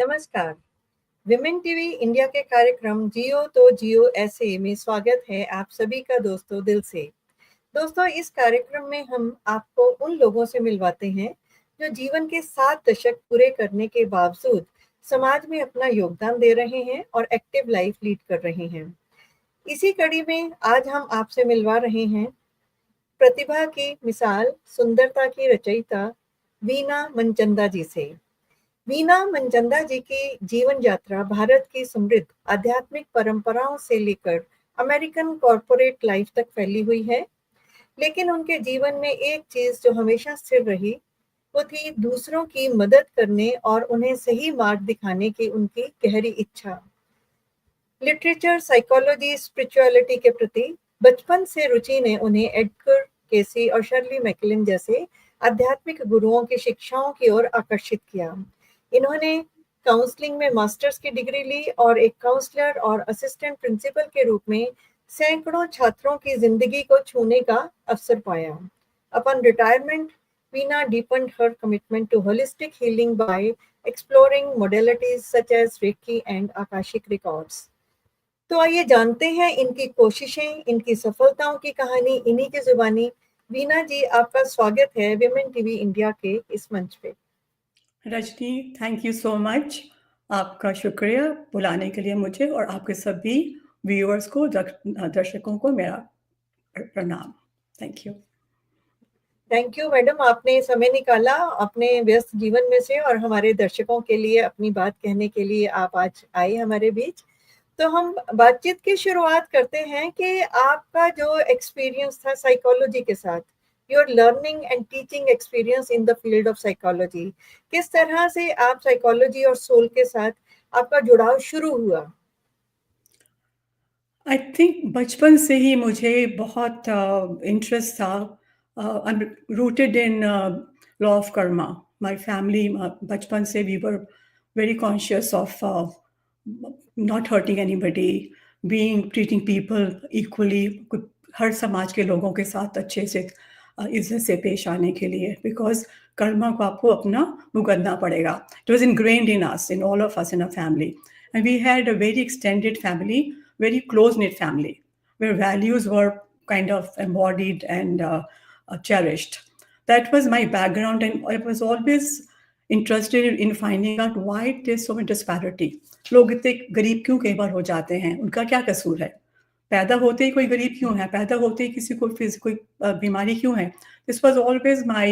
नमस्कार। Women TV India के कार्यक्रम जियो तो जियो ऐसे में स्वागत है आप सभी का दोस्तों दिल से। दोस्तों, इस कार्यक्रम में हम आपको उन लोगों से मिलवाते हैं जो जीवन के 7 दशक पूरे करने के बावजूद समाज में अपना योगदान दे रहे हैं और एक्टिव लाइफ लीड कर रहे हैं। इसी कड़ी में आज हम आपसे मिलवा रहे हैं प्रतिभा की मिसाल, सुंदरता की रचयिता वीना मनचंदा जी से। वीना मंचंदा जी की जीवन यात्रा भारत की समृद्ध आध्यात्मिक परंपराओं से लेकर अमेरिकन कॉरपोरेट लाइफ तक फैली हुई है। लेकिन उनके जीवन में एक चीज जो हमेशा स्थिर रही, वो थी दूसरों की मदद करने और उन्हें सही मार्ग दिखाने की उनकी गहरी इच्छा। लिटरेचर, साइकोलॉजी, स्पिरिचुअलिटी के प्रति बचपन से रुचि ने उन्हें एडगर केसी और शर्ली मैकलिन जैसे आध्यात्मिक गुरुओं की शिक्षाओं की ओर आकर्षित किया। इन्होंने काउंसलिंग में मास्टर्स की डिग्री ली और एक काउंसलर और असिस्टेंट प्रिंसिपल के रूप में सैकड़ों छात्रों की जिंदगी को छूने का अवसर पाया। Upon retirement, Veena deepened her commitment to holistic healing by exploring modalities such as Reiki and Akashic Records. तो आइए जानते हैं इनकी कोशिशें, इनकी सफलताओं की कहानी इन्हीं की जुबानी। वीना जी, आपका स्वागत है विमेन टीवी इंडिया के इस मंच पे। Rajni, thank you so much. आपका शुक्रिया बुलाने के लिए मुझे, और आपके सभी व्यूअर्स को, दर्शकों को मेरा प्रणाम। Thank you. Thank you madam, आपने समय निकाला अपने व्यस्त जीवन में से और हमारे दर्शकों के लिए अपनी बात कहने के लिए आप आज आए हमारे बीच। तो हम बातचीत की शुरुआत करते हैं कि आपका जो एक्सपीरियंस था साइकोलॉजी के साथ, your learning and teaching experience in the field of psychology, किस तरह से आप साइकोलॉजी और सोल के साथ आपका जुड़ाव शुरू हुआ? आई थिंक बचपन से ही मुझे बहुत इंटरेस्ट था। I am rooted in law of karma. My family बचपन से we were very conscious of not hurting anybody, being treating people equally, हर समाज के लोगों के साथ अच्छे से इज्जत से पेश आने के लिए, बिकॉज कर्मा को आपको अपना भुगतना पड़ेगा. It was ingrained in us, in all of us, in our family. And we had a very extended family, very close-knit family, where values were kind of embodied and cherished. That was my background, and I was always interested in finding out why there's so much disparity. लोग इतने गरीब क्यों कई बार हो जाते हैं, उनका क्या कसूर है? पैदा होते ही कोई गरीब क्यों है? पैदा होते ही किसी को कोई बीमारी क्यों है? This was always my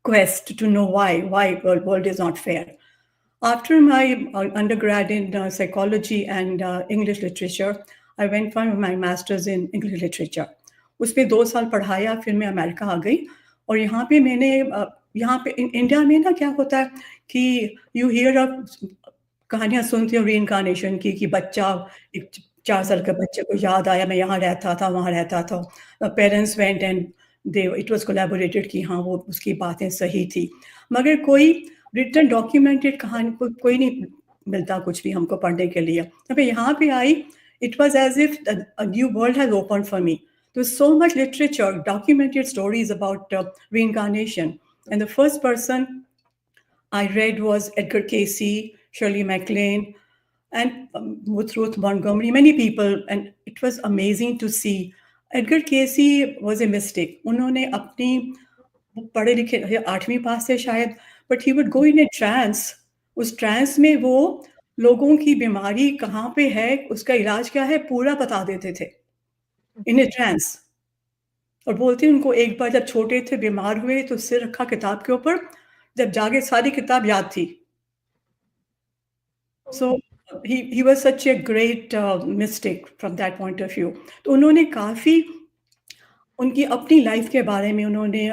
quest to know why world is not fair. After my undergrad in psychology and English literature, I went for my master's in English literature. उसमें 2 साल पढ़ाया, फिर मैं अमेरिका आ गई, और यहाँ पे मैंने यहाँ पे इंडिया में ना क्या होता है कि यू हियर कहानियाँ सुनती हो रीइंकार्नेशन की, कि बच्चा एक 4 साल के बच्चे को याद आया, मैं यहाँ रहता था, वहाँ रहता था, parents went and it was collaborated कि हाँ वो उसकी बातें सही थी, मगर कोई रिटन डॉक्यूमेंटेड कहानी कोई नहीं मिलता कुछ भी हमको पढ़ने के लिए. जब मैं यहाँ पे आई, it was as if a new world has open for me. There's so much literature, documented stories about reincarnation. And the first person I read was Edgar Cayce, Shirley MacLaine, and Ruth Montgomery, many people. And it was amazing to see. Edgar Cayce was a mystic. उन्होंने अपनी पढ़े लिखे 8वीं पास से शायद, but he would go in a trance. उस trans में वो लोगों की बीमारी कहाँ पे है, उसका इलाज क्या है, पूरा बता देते थे इन ए ट्रांस. और बोलते उनको एक बार जब छोटे थे बीमार हुए तो सिर रखा किताब के ऊपर, जब जागे सारी किताब याद थी. सो he was such a great mystic from that point of view. तो उन्होंने काफ़ी उनकी अपनी लाइफ के बारे में उन्होंने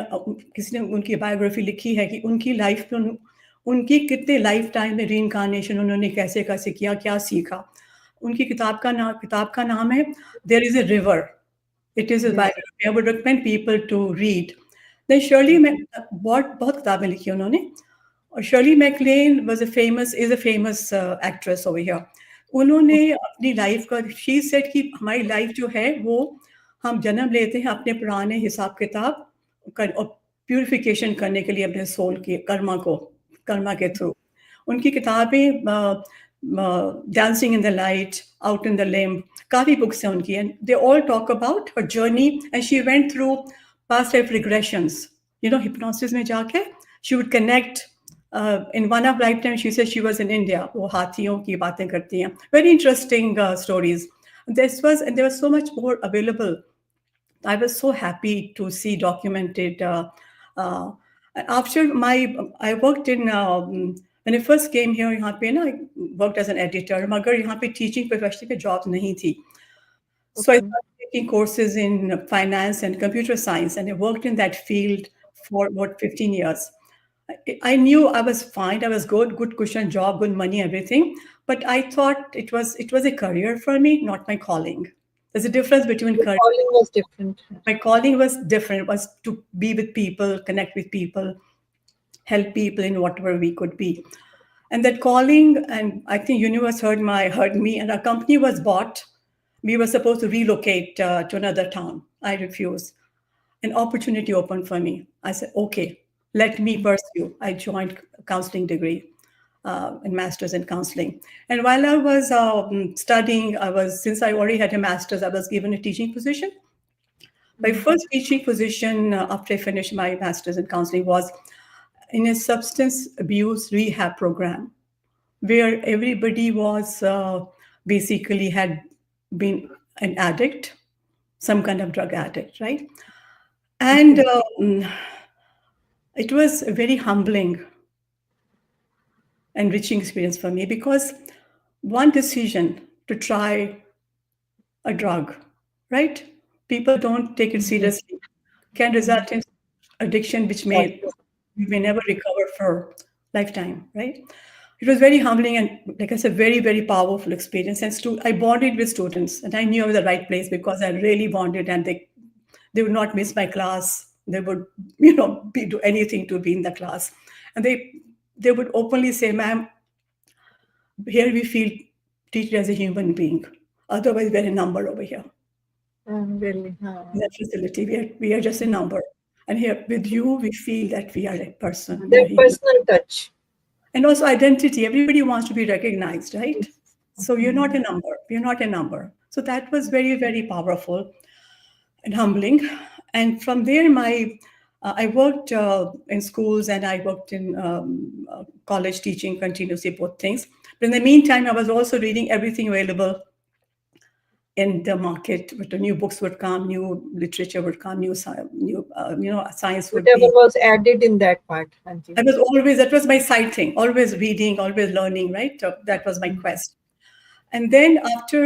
किसी ने उनकी बायोग्राफी लिखी है कि उनकी लाइफ में उनकी कितने लाइफ टाइम में रीइंकार्नेशन उन्होंने कैसे कैसे किया, क्या सीखा. उनकी किताब का नाम है there is a river. It is biography. I would recommend people to read. Then Shirley बहुत किताबें लिखी उन्होंने. और Shirley MacLaine is a famous actress over here. उन्होंने अपनी लाइफ का, शी सेड कि हमारी लाइफ जो है वो हम जन्म लेते हैं अपने पुराने हिसाब किताब और प्यूरिफिकेशन करने के लिए अपने सोल के कर्मा के थ्रू. उनकी किताबें Dancing in the Light, Out in the Limb, काफ़ी books हैं उनकी, and they all talk about her journey, and she went through past life regressions. You know, hypnosis में जाके she would connect. In one of lifetime, she said she was in India. वो हाथियों की बातें करती हैं. Very interesting stories. And there was so much more available. I was so happy to see documented. Uh, After I worked in when I first came here. यहाँ पे ना I worked as an editor. मगर यहाँ पे teaching profession पे jobs नहीं थी. So I Okay. started taking courses in finance and computer science, and I worked in that field for about 15 years. I knew I was fine. I was good cushion job, good money, everything. But I thought it was a career for me, not my calling. There's a difference between The career. calling was different. My calling was different. It was to be with people, connect with people, help people in whatever we could be. And that calling, and I think universe heard me, and our company was bought. We were supposed to relocate to another town. I refused. An opportunity opened for me. I said, okay, let me pursue. I joined a counseling degree in master's in counseling. And while I was studying, since I already had a master's, I was given a teaching position. My first teaching position after I finished my master's in counseling was in a substance abuse rehab program where everybody was basically had been an addict, some kind of drug addict, right? And Okay. it was a very humbling, enriching experience for me because one decision to try a drug, right? People don't take it Yes. seriously, can result in addiction, which may Exactly. you may never recover for lifetime, right? It was very humbling and, like I said, very, very powerful experience. And I bonded with students, and I knew I was the right place because I really bonded, and they would not miss my class. They would, do anything to be in the class, and they would openly say, "Ma'am, here we feel treated as a human being. Otherwise, we're a number over here Really. in that facility. We are just a number, and here with you, we feel that we are a person. We are That human." personal touch. And also identity. Everybody wants to be recognized, right? Yes. So you're not a number. You're not a number. So that was very, very powerful and humbling. And from there, I worked in schools and I worked in college teaching continuously, both things. But in the meantime, I was also reading everything available in the market. But the new books would come, new literature would come, science would Whatever be. was added in that part. Hanji. That was my side thing, always reading, always learning, right? That was my quest. And then after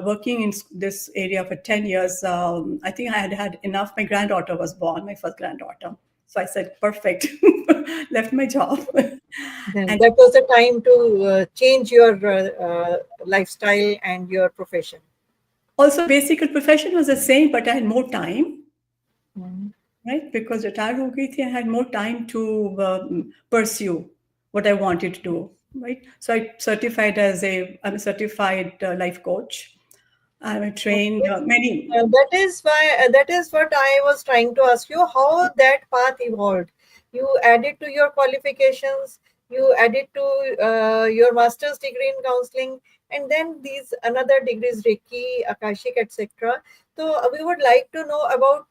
working in this area for 10 years, I think I had enough. My granddaughter was born, my first granddaughter. So I said, perfect, left my job. Then And that was the time to change your lifestyle and your profession. also basic profession was the same, but I had more time, Mm. right? Because retired ho gayi thi, I had more time to pursue what I wanted to do, right? So I'm a certified life coach. I'm a trained Okay. many. That is what I was trying to ask you, how that path evolved. You added to your qualifications, you added to your master's degree in counseling, and then these another degrees, Reiki, Akashic, etc. So we would like to know about.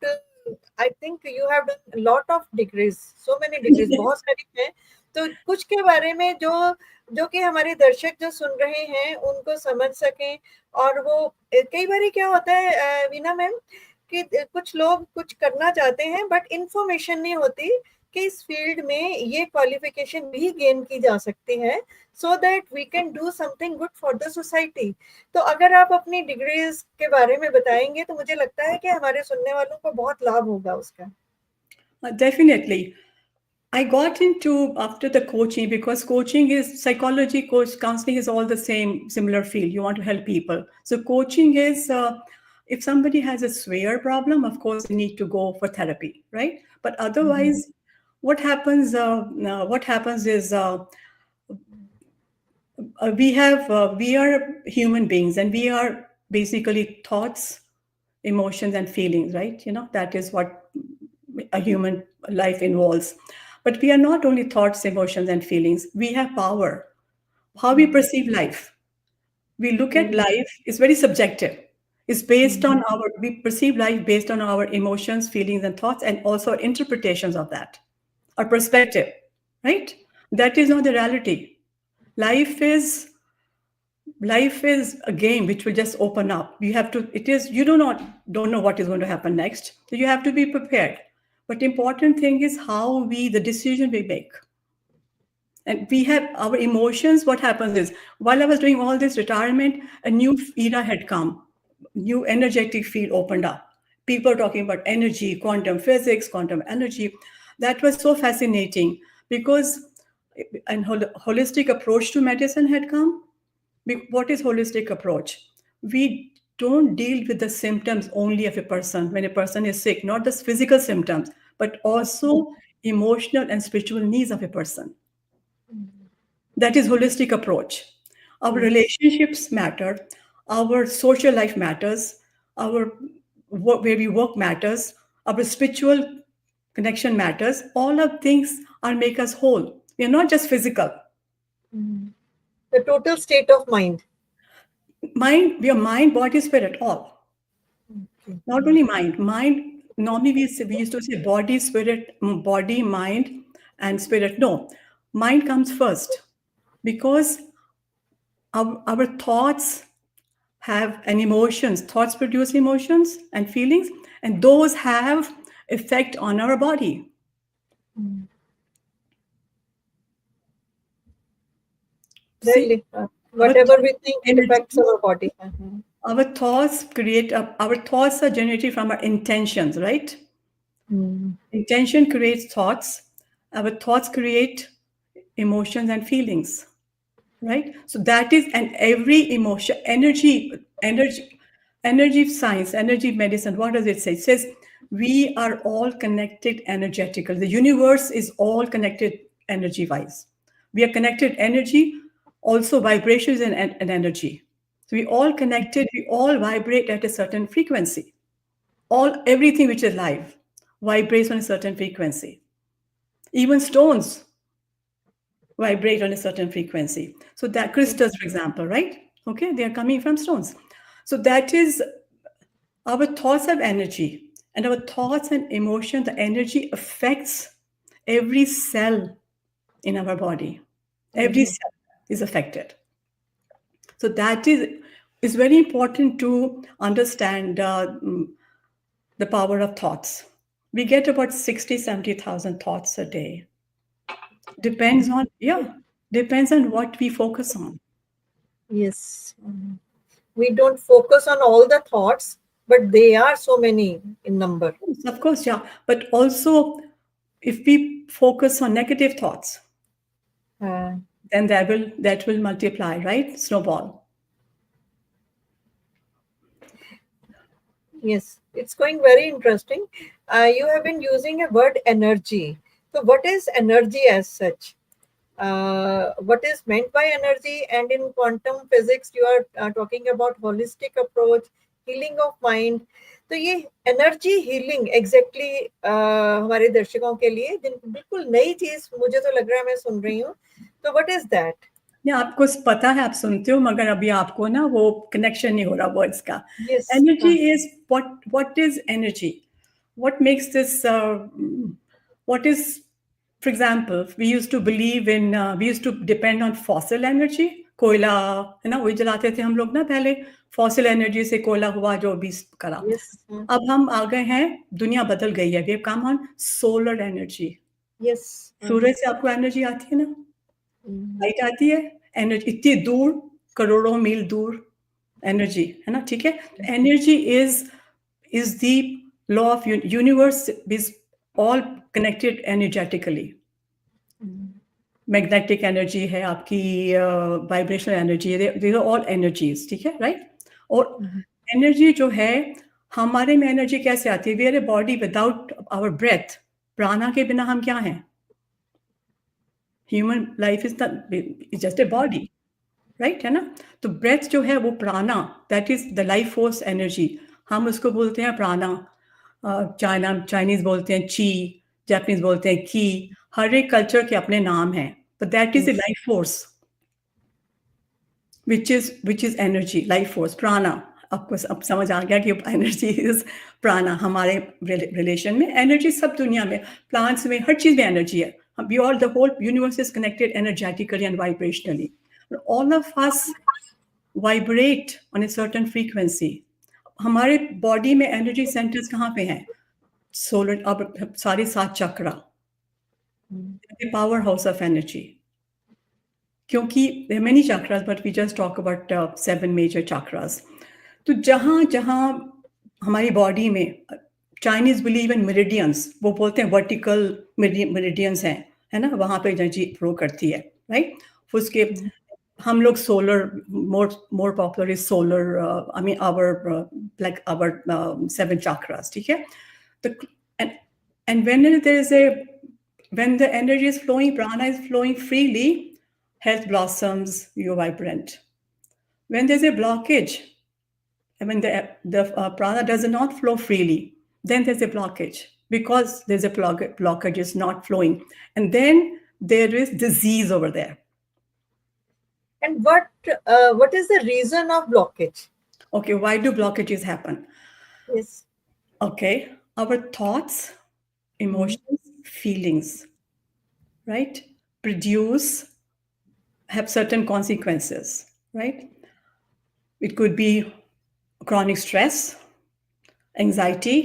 I think you have done a lot of degrees, so many degrees, बहुत सारी हैं. तो कुछ के बारे में जो कि हमारे दर्शक जो सुन रहे हैं उनको समझ सकें. और वो कई बार क्या होता है वीना मैम कि कुछ लोग कुछ करना चाहते हैं बट इंफॉर्मेशन नहीं होती कि इस फील्ड में ये क्वालिफिकेशन भी गेन की जा सकती है so that we can do something good for the society. तो अगर आप अपनी डिग्रीज के बारे में बताएंगे तो मुझे लगता है कि हमारे सुनने वालों को बहुत लाभ होगा उसका. Definitely. I got into after the coaching because coaching is psychology, counseling is all the same, similar field. You want to help people. So coaching is if somebody has a severe problem, of course they need to go for therapy, right? But otherwise, what happens? What happens is we are human beings and we are basically thoughts, emotions, and feelings, right? That is what a human life involves. But we are not only thoughts, emotions, and feelings. We have power. How we perceive life. We look at life is very subjective. It's based on our, we perceive life based on our emotions, feelings, and thoughts, and also our interpretations of that, our perspective, right? That is not the reality. Life is life is a game which will just open up. You have to, it is, you don't know what is going to happen next. So you have to be prepared. But important thing is how we, the decision we make. And we have our emotions. What happens is, while I was doing all this retirement, a new era had come, new energetic field opened up. People are talking about energy, quantum physics, quantum energy. That was so fascinating because a holistic approach to medicine had come. What is holistic approach? We don't deal with the symptoms only of a person when a person is sick, not just physical symptoms, but also emotional and spiritual needs of a person. That is holistic approach. Our Yes. relationships matter, our social life matters, our where we work matters, our spiritual connection matters. All of things are make us whole. We are not just physical. The total state of mind. Mind, we are mind, body, spirit, all. Okay. Not only mind. Mind, normally we used to say body, spirit, body, mind, and spirit. No, mind comes first because our thoughts have an emotions. Thoughts produce emotions and feelings, and those have effect on our body. See, Really. our Whatever we think, it affects energy, our body. our thoughts create our thoughts are generated from our intentions, right? Intention creates thoughts. Our thoughts create emotions and feelings, right? So that is, and every emotion, energy science, energy medicine, what does it say? It says we are all connected energetically. The universe is all connected energy wise. We are connected energy, also vibrations and energy. So we all connected, we all vibrate at a certain frequency. Everything which is live vibrates on a certain frequency. Even stones vibrate on a certain frequency. So that crystals, for example, right? Okay, they are coming from stones. So that is, our thoughts have energy, and our thoughts and emotion, the energy affects every cell in our body. Every cell is affected. So that is very important to understand the power of thoughts. We get about 60, 70,000 thoughts a day. Depends on, yeah, depends on what we focus on. Yes. We don't focus on all the thoughts, but they are so many in number. Yes, of course, yeah. But also, if we focus on negative thoughts, Uh, then that will multiply, right? Snowball. yes, it's going very interesting. You have been using a word energy. So, what is energy as such? What is meant by energy? And in quantum physics, you are talking about holistic approach, healing of mind. तो ये energy healing exactly हमारे दर्शकों के लिए जिन बिल्कुल नई चीज मुझे तो लग रहा है मैं सुन रही हूँ तो व्हाट इज दैट या आपको पता है, आप सुनते हो, मगर अभी आपको ना वो कनेक्शन नहीं हो रहा वर्ड्स का. Yes energy is what is energy? What makes this what is, for example, we used to believe in we used to depend on fossil energy. कोयला है ना, वही जलाते थे हम लोग ना पहले. फॉसिल एनर्जी से कोयला हुआ जो भी करा. यस अब हम आ गए हैं, दुनिया बदल गई है. We have come on solar energy. Yes सूरज से आपको एनर्जी आती है ना, लाइट आती है. एनर्जी इतनी दूर, करोड़ों मील दूर एनर्जी है ना, ठीक है. Energy is the law of universe, is all connected energetically. Magnetic energy है आपकी, वाइब्रेशनल एनर्जी है, दे आर ऑल एनर्जीज, ठीक है, राइट. और एनर्जी जो है, हमारे में एनर्जी कैसे आती है? We are a body without our breath. Prana के बिना हम क्या हैं? Human life is just a body, right, है ना. तो ब्रेथ जो है वो prana, that is the life force energy. हम उसको बोलते हैं प्राणा. चाइनीज बोलते हैं ची, जापानीज बोलते हैं की. हर एक कल्चर के अपने नाम हैं, but that is a Yes. life force, which is energy, life force, prana. आपको अब समझ आ गया कि एनर्जी इज प्राणा. हमारे रिलेशन में एनर्जी सब दुनिया में, प्लांट्स में, हर चीज में एनर्जी है. We all, the whole universe is connected energetically and vibrationally. All of us vibrate on a certain frequency. हमारे बॉडी में एनर्जी सेंटर्स कहाँ पे हैं? सोलर, अब सारे 7 चक्रा, Mm. the powerhouse of energy. क्योंकि there are many chakras, but we just talk about 7 major chakras. तो जहाँ जहाँ हमारी बॉडी में, चाइनीज बिलीव इन मेरिडियंस, वो बोलते हैं वर्टिकल मेरिडियंस हैं, है ना, वहाँ पे एनर्जी फ्लो करती है, राइट. उसके Mm. हम लोग solar, more popular is solar, I mean our, like our 7 chakras, ठीक है. The, and when there is a, when the energy is flowing, prana is flowing freely, health blossoms, you're vibrant. When there's a blockage, and when the prana does not flow freely, then there's a blockage, because there's a blockage is not flowing, and then there is disease over there. And what is the reason of blockage? Okay, why do blockages happen? Yes. Okay, our thoughts, Mm. emotions, feelings, right, produce, have certain consequences, right? It could be chronic stress, anxiety,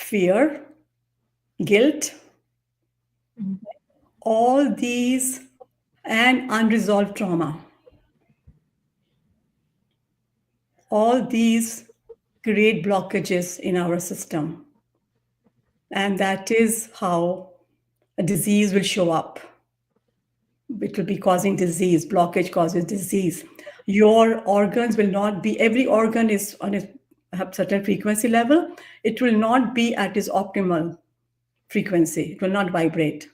fear, guilt, Mm. all these, and unresolved trauma. All these create blockages in our system. And that is how a disease will show up. It will be causing disease. Blockage causes disease. Your organs will not be, every organ is on a have certain frequency level. It will not be at its optimal frequency. It will not vibrate.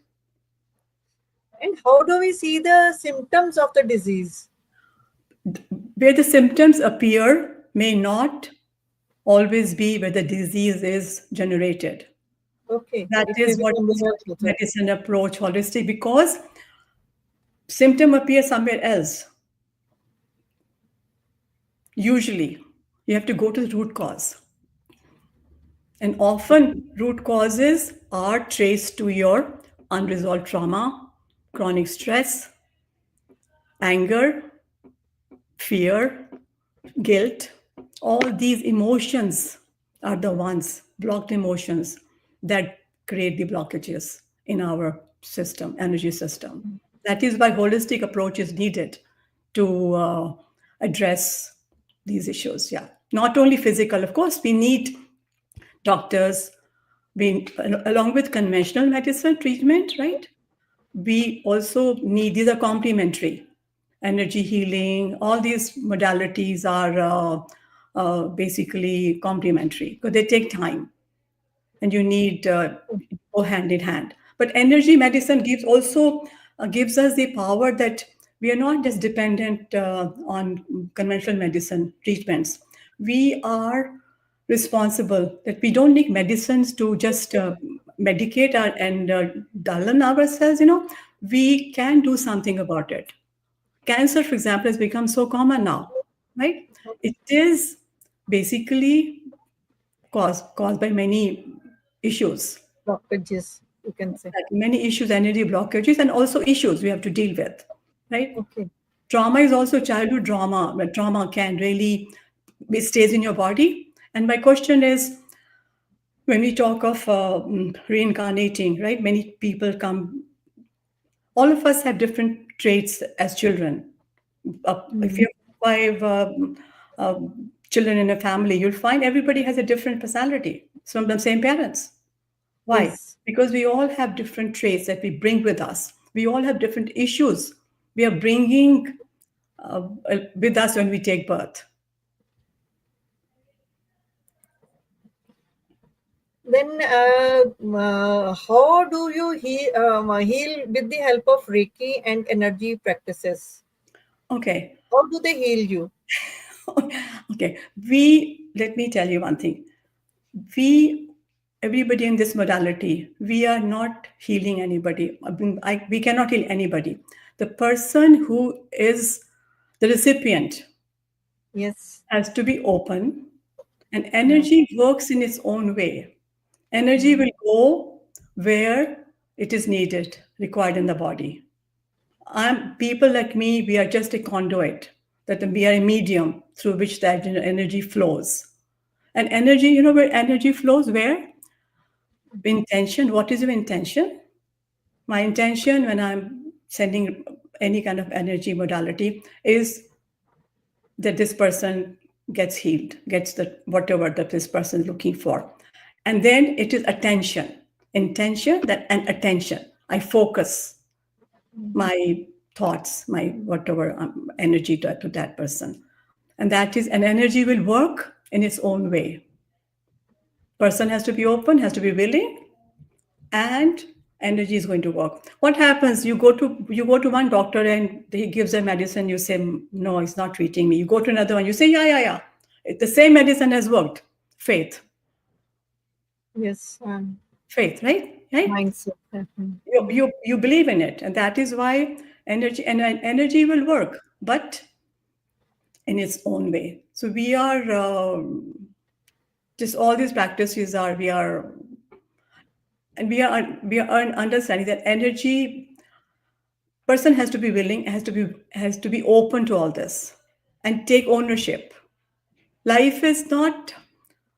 And how do we see the symptoms of the disease? Where the symptoms appear may not always be where the disease is generated. Okay, That it may is be what from the health method. medicine approach, holistic, because symptom appears somewhere else. Usually, you have to go to the root cause. And often, root causes are traced to your unresolved trauma, chronic stress, anger, fear, guilt. All these emotions are the ones, blocked emotions, that create the blockages in our system, energy system. That is why holistic approach is needed to address these issues. Yeah, not only physical, of course, we need doctors, we, along with conventional medicine treatment, right? We also need, these are complementary. Energy healing, all these modalities are basically complementary because they take time, and you need go hand in hand. But energy medicine gives also gives us the power that we are not just dependent on conventional medicine treatments. We are responsible, that we don't need medicines to just medicate and dull ourselves. You know, we can do something about it. Cancer, for example, has become so common now, right? It is basically caused by many issues, Blockages, you can say. like many issues, energy blockages, and also issues we have to deal with, right? Okay. Trauma is also childhood trauma, but trauma can really, it stays in your body. And my question is, when we talk of reincarnating, right? Many people come, all of us have different traits as children. If Mhm. you have 5 children in a family, you'll find everybody has a different personality from the same parents. Why? Yes. Because we all have different traits that we bring with us. We all have different issues we are bringing with us when we take birth. Then, how do you heal with the help of Reiki and energy practices? Okay. How do they heal you? Okay. Let me tell you one thing. We everybody in this modality, we are not healing anybody. We cannot heal anybody. The person who is the recipient Yes. has to be open, and Yeah. energy works in its own way. Energy will go where it is needed, required in the body. People like me, we are just a conduit, that we are a medium through which that energy flows. And energy, where energy flows, where? Intention. What is your intention? My intention when I'm sending any kind of energy modality is that this person gets healed, gets the whatever that this person is looking for. And then it is attention, intention that and attention. I focus my thoughts, my whatever energy to that person. And that is an energy will work in its own way. Person has to be open, has to be willing, and energy is going to work. What happens? You go to one doctor and he gives a medicine. You say no, it's not treating me. You go to another one. You say yeah. The same medicine has worked. Faith, Yes. faith, right. Mindset. You believe in it, and that is why energy will work, but in its own way. So we are just all these practices are we are and we are understanding that energy person has to be willing, has to be open to all this and take ownership. Life is not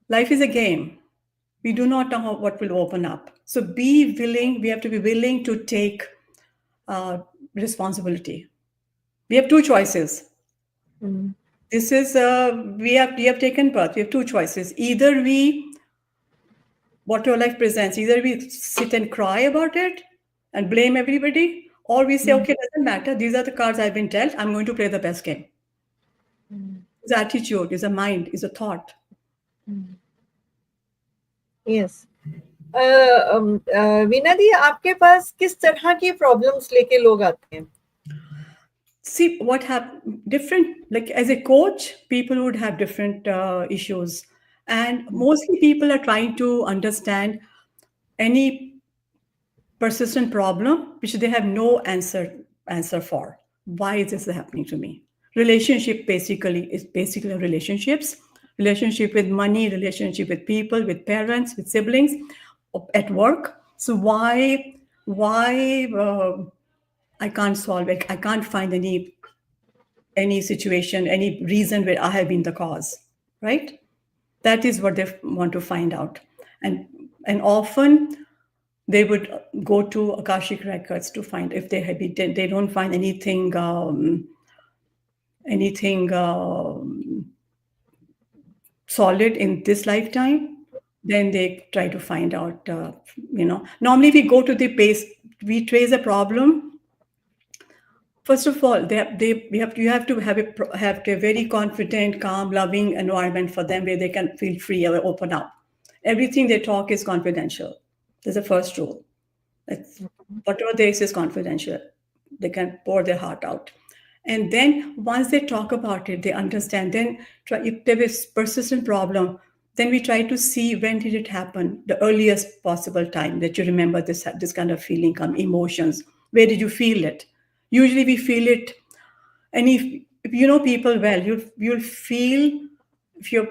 life is a game. We do not know what will open up, so be willing. We have to be willing to take uh, responsibility. We have two choices. Mm. This is we have taken birth. We have two choices. Either we what your life presents, either we sit and cry about it and blame everybody, or we say, Mm. okay, doesn't matter. These are the cards I've been dealt. I'm going to play the best game. Mm. It's attitude, is a mind, is a thought. Mm. Yes Veena दी, आपके पास किस तरह की problems लेके लोग आते हैं? See what happened. Different, like as a coach, people would have different issues, and mostly people are trying to understand any persistent problem which they have no answer for. Why is this happening to me? Relationship basically is basically relationships, relationship with money, relationship with people, with parents, with siblings, at work. So why I can't solve it? I can't find any situation, any reason where I have been the cause, right? That is what they want to find out. And often they would go to Akashic Records to find if they don't find anything solid in this lifetime, then they try to find out. Normally we go to the base, we trace a problem. First of all, you have to have a very confident, calm, loving environment for them where they can feel free or open up. Everything they talk is confidential. That's the first rule. It's, whatever they say is confidential. They can pour their heart out. And then once they talk about it, they understand. Then if there is persistent problem, then we try to see when did it happen, the earliest possible time that you remember this kind of feeling, emotions. Where did you feel it? Usually we feel it, and if you know people well, you'll feel if you're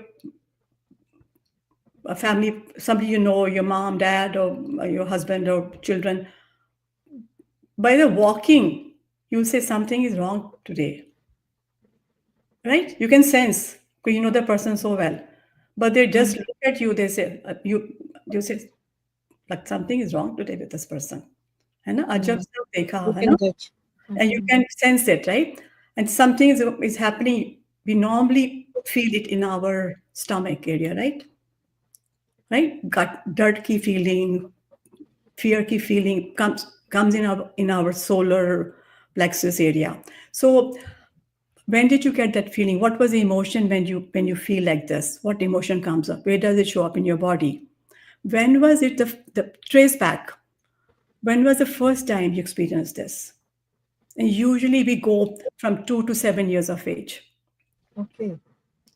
a family, somebody you know, your mom, dad, or your husband or children, by the walking, you'll say something is wrong today, right? You can sense because you know the person so well, but they just look at you. They say you say like something is wrong today with this person, है ना? अजब सा देखा, You है can ना? judge. And you can sense it, right? And something is happening. We normally feel it in our stomach area, right? Gut, dirt ki feeling, fear ki feeling comes in our solar plexus area. So when did you get that feeling? What was the emotion when you feel like this? What emotion comes up? Where does it show up in your body? When was it the trace back? When was the first time you experienced this? And usually we go from 2 to 7 years of age. Okay.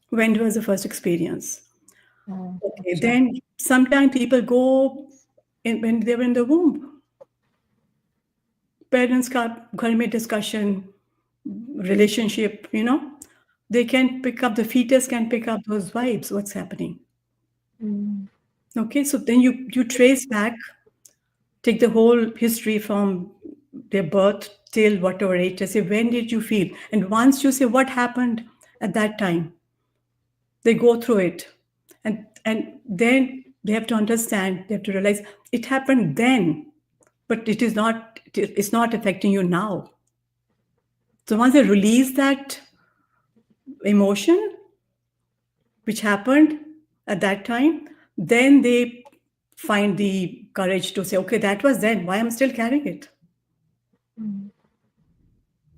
When was the first experience? हाँ, Okay, अच्छा। then sometimes people go when they're in the womb. Parents का घर में discussion, relationship, they can pick up, the fetus can pick up those vibes, what's happening. Hmm, Okay, so then you trace back, take the whole history from their birth till whatever age. I say, when did you feel? And once you say what happened at that time, they go through it. And then they have to understand, they have to realize it happened then, but it's not affecting you now. So once they release that emotion which happened at that time, then they find the courage to say, okay, that was then, why am I still carrying it? Hmm,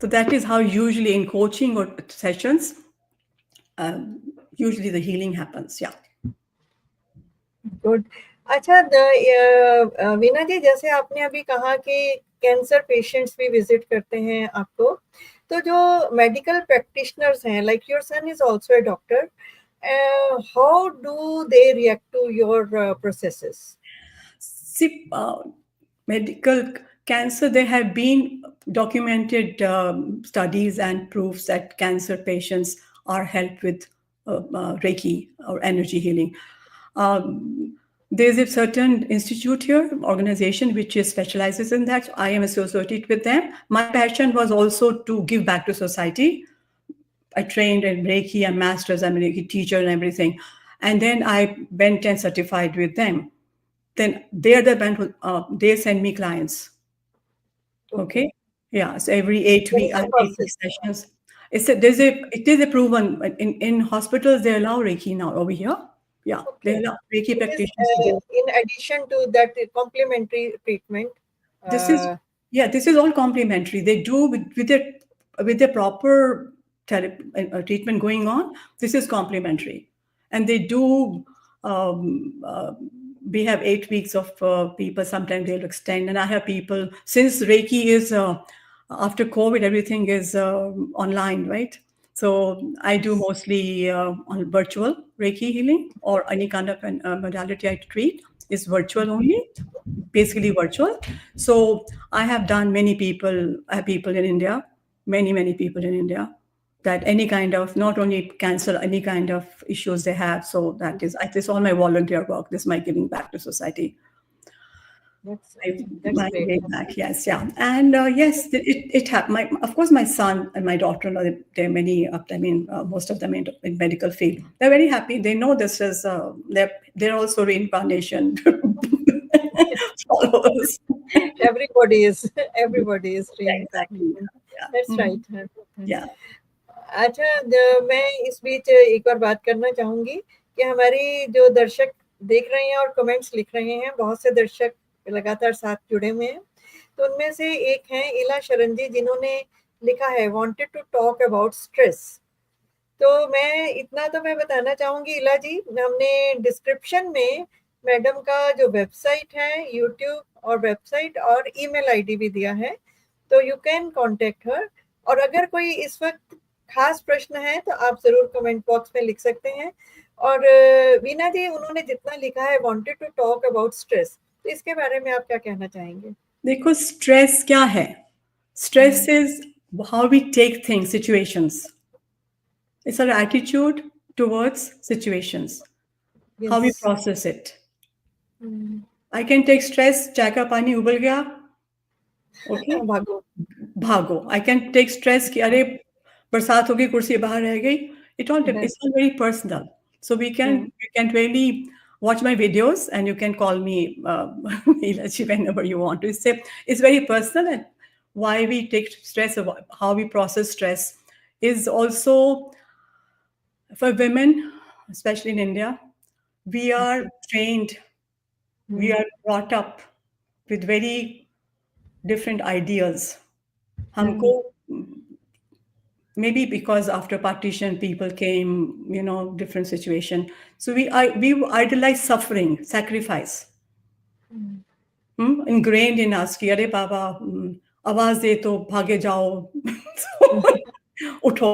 So that is how usually in coaching or sessions, usually the healing happens. Yeah. Good. अच्छा वीना जी, जैसे आपने अभी कहा कि cancer patients भी visit करते हैं आपको, तो जो मेडिकल प्रैक्टिशनर्स हैं, like your son is also a doctor, how do they react to your processes? See, medical cancer, there have been documented studies and proofs that cancer patients are helped with Reiki or energy healing. There's a certain institute here, organization, which is specializes in that. I am associated with them. My passion was also to give back to society. I trained in Reiki, I'm master's, I'm a Reiki teacher and everything. And then I went and certified with them. Then they are the one who they send me clients. Okay, Okay, yeah. So every 8 week, I clinical have 8 week process. sessions. It is a proven in hospitals they allow Reiki now over here. Yeah, okay, they allow Reiki it is practitioners to go. In addition to that complementary treatment. This is yeah, this is all complementary. They do with their proper therapy, treatment going on. This is complementary, and they do. Um, uh, we have 8 weeks of people. Sometimes they'll extend, and I have people since Reiki is after COVID, everything is online, right? So I do mostly on virtual Reiki healing or any kind of modality I treat is virtual only, basically virtual. So I have done many people, I have people in India, many people in India, that any kind of, not only cancer, any kind of issues they have. So that is, this is all my volunteer work. This is my giving back to society. That's My great. way back, yes, yeah, and yes, it happened. Of course, my son and my daughter-in-law, they're many. I mean, most of them in medical field. They're very happy. They know this is. They're also reincarnation followers. everybody is everybody is Yeah, exactly. reincarnation, Yeah, that's mhm. right। Yeah. अच्छा, मैं इस बीच एक बार बात करना चाहूंगी कि हमारी जो दर्शक देख रहे हैं और कमेंट्स लिख रहे हैं, बहुत से दर्शक लगातार साथ जुड़े हुए हैं। तो उनमें से एक हैं इला शरण जी, जिन्होंने लिखा है wanted to talk about stress. तो मैं बताना चाहूँगी इला जी, हमने डिस्क्रिप्शन में मैडम का जो वेबसाइट है, यूट्यूब और वेबसाइट और ईमेल आईडी भी दिया है, तो यू कैन कॉन्टेक्ट हर। और अगर कोई इस वक्त खास प्रश्न है तो आप ज़रूर कमेंट बॉक्स में लिख सकते हैं। और वीना जी, उन्होंने जितना लिखा है wanted to talk about stress, तो इसके बारे में आप क्या कहना चाहेंगे? देखो स्ट्रेस क्या है? Stress hmm, is how we take things, situations. It's our attitude towards situations, how yes. we process it. Hmm, I can take stress, चाय का पानी उबल गया, ओके, भागो। भागो। आई कैन टेक स्ट्रेस कि अरे बरसात हो गई, कुर्सी बाहर रह गई। It's all very personal. So hmm, you can really watch my videos and you can call me Ilachi whenever you want to. It's very personal, and why we take stress, or how we process stress is also for women, especially in India. We are okay. trained, we hmm, are brought up with very different ideas. हुँ, हमको maybe because after partition people came, different situation. So we idolize suffering, sacrifice, hmm, ingrained in us कि अरे बाबा आवाज दे तो भागे जाओ हुँ, उठो.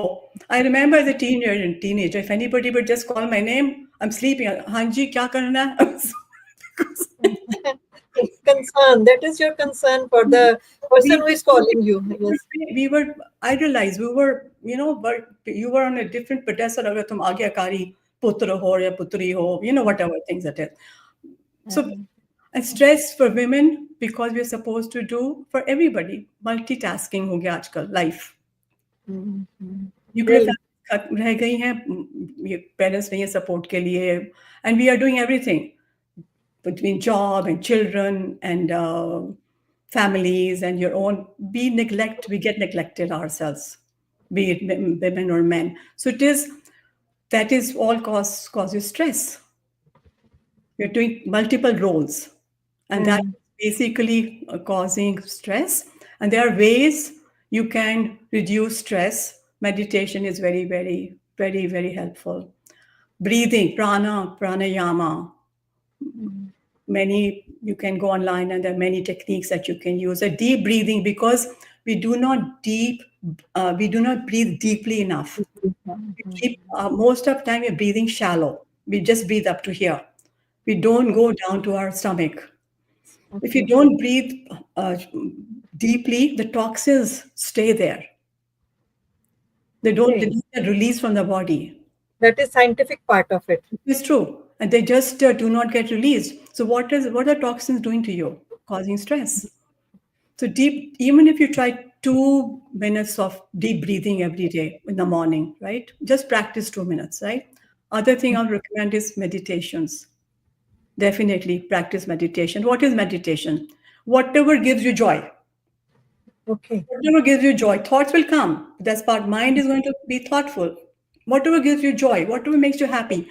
I remember as a teenager, if anybody would just call my name, I'm sleeping. Hanji, kya karna hai? Because Concern. That is your concern for the person we who is calling you. Yes. we were idolized. We were, but you were on a different pedestal. Agar tum agyakari putra ho ya putri ho, whatever things that is. So, and stress for women because we're supposed to do for everybody. Multitasking ho gaya aajkal life. Mhm. Nuclear Really. Family रह गई हैं, ये parents नहीं है support के लिए, and we are doing everything between job and children and families and your own. We get neglected ourselves, be it women or men. So that is all causes stress. You're doing multiple roles, and that Mm. is basically causing stress. And there are ways you can reduce stress. Meditation is very, very, very, very helpful. Breathing, pranayama. Mm. Many you can go online, and there are many techniques that you can use. A deep breathing, because we do not breathe deeply enough. We keep most of the time we're breathing shallow. We just breathe up to here. We don't go down to our stomach. If you Okay. don't breathe uh, deeply, the toxins stay there. They Okay. don't get released from the body. That is scientific part of it. It's true, and they just do not get released. So what are toxins doing to you? Causing stress. So deep, even if you try 2 minutes of deep breathing every day in the morning, right? Just practice 2 minutes, right? Other thing I'll recommend is meditations. Definitely practice meditation. What is meditation? Whatever gives you joy. Okay. Whatever gives you joy. Thoughts will come. That's part. Mind is going to be thoughtful. Whatever gives you joy, whatever makes you happy.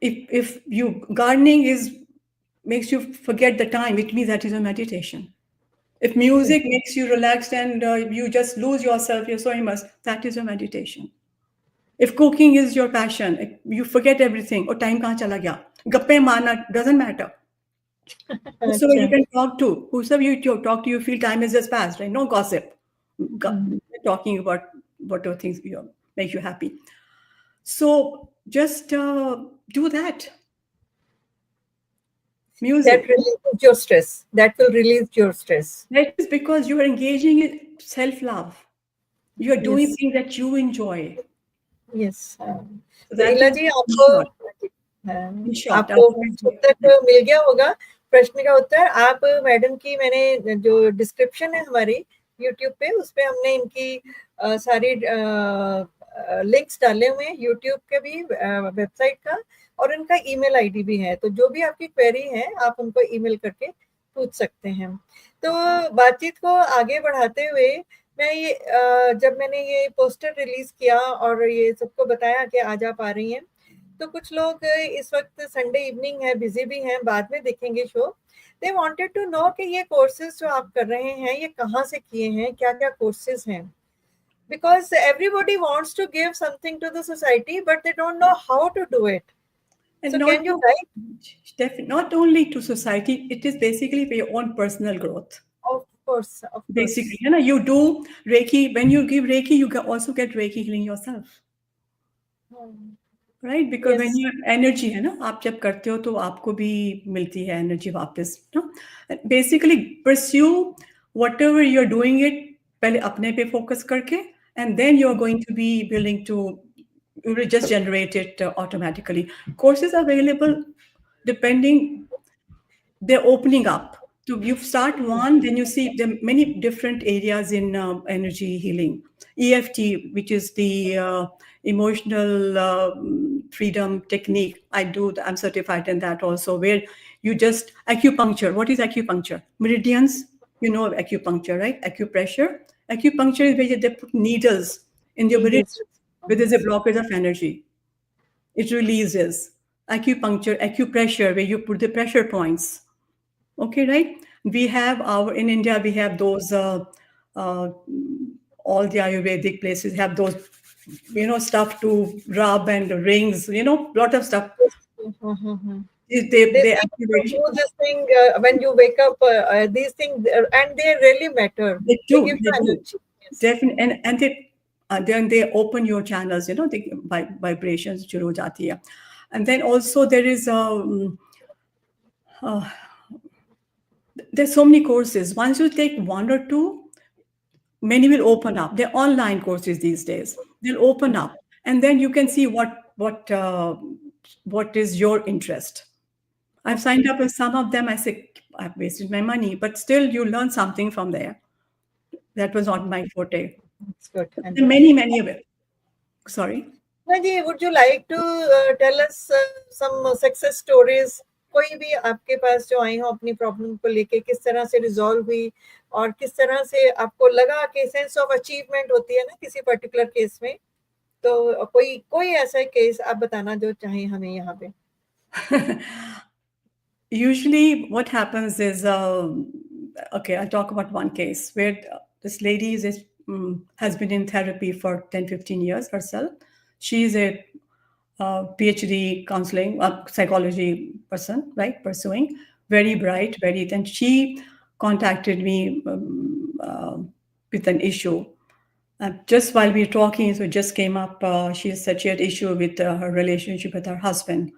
If you gardening is makes you forget the time, it means that is a meditation. If Okay. music makes you relaxed and you just lose yourself, you're so immersed, that is a meditation. If cooking is your passion, if you forget everything, or time kahan chala gaya, gappe marna doesn't matter. Whosoever you अच्छा. can talk to, whosoever you talk to, you feel time has just passed, right? No gossip. Mm. Talking about whatever things make you happy. So just do that. That Music. releases your stress. That will release your stress. That is because you are engaging in self love. You are doing Yes. things that you enjoy. Yes So तो that इला is ji in आपको short. In short, आपको उत्तर मिल गया होगा प्रश्न का उत्तर आप madam की मैंने जो डिस्क्रिप्शन है हमारी यूट्यूब पे उस पे हमने इनकी सारी लिंक्स डाले हुए हैं यूट्यूब के भी वेबसाइट का और इनका ईमेल आईडी भी है तो जो भी आपकी क्वेरी है आप उनको ईमेल करके पूछ सकते हैं तो बातचीत को आगे बढ़ाते हुए मैं ये जब मैंने ये पोस्टर रिलीज किया और ये सबको बताया कि आज आप आ रही हैं तो कुछ लोग इस वक्त संडे इवनिंग है बिजी भी हैं बाद में देखेंगे so they wanted to know कि ये कोर्सेज जो आप कर रहे हैं ये कहाँ से किए हैं क्या क्या कोर्सेज हैं because everybody wants to give something to the society but they don't know how to do it and so can you guide not only to society, it is basically for your own personal growth. of Basically, course you do Reiki. When you give Reiki, you can also get Reiki healing yourself. Right because when yes you energy है ना आप जब करते हो तो आपको भी मिलती है एनर्जी वापस ना basically pursue whatever you are doing it पहले अपने पे फोकस करके and then you are going to be willing to you will just generate it automatically. Courses are available depending, they're opening up. So you start one, then you see there are many different areas in energy healing. EFT, which is the emotional freedom technique, I'm certified in that also, where you just, acupuncture. What is acupuncture? Meridians, you know of acupuncture, right? Acupressure. Acupuncture is where they put needles in your meridian, needles where there's a response blockage of energy. It releases. Acupuncture, acupressure, where you put the pressure points. Okay, right? We have in India, we have those, uh, all the Ayurvedic places have those, stuff to rub and rings, lot of stuff. yes. They, They they say to activate, do this thing when you wake up these things and they really matter they they do, give they you do. energy yes Definitely. And they then they open your channels, the vibrations शुरू हो जाती है. And then also there's so many courses. Once you take one or two, many will open up. They're online courses these days. They'll open up, and then you can see what is your interest. I've signed up with some of them. I say I've wasted my money, but still you learn something from there. That was not my forte. That's good. There are many of it. Sorry. Ji, would you like to tell us some success stories? कोई भी आपके पास जो आई हो अपनी problem को लेके, किस तरह से रिजॉल्व हुई और किस तरह से आपको लगा कि सेंस ऑफ अचीवमेंट होती है ना किसी पर्टिकुलर केस में, तो कोई ऐसा केस आप बताना जो चाहें हमें यहाँ पे. Usually what happens is, okay, I'll talk about one case where this lady has been in therapy for 10-15 years herself. She is a PhD counseling, psychology person, right, pursuing, very bright, then she contacted me with an issue. Just while we were talking, so it just came up, she said she had issue with her relationship with her husband.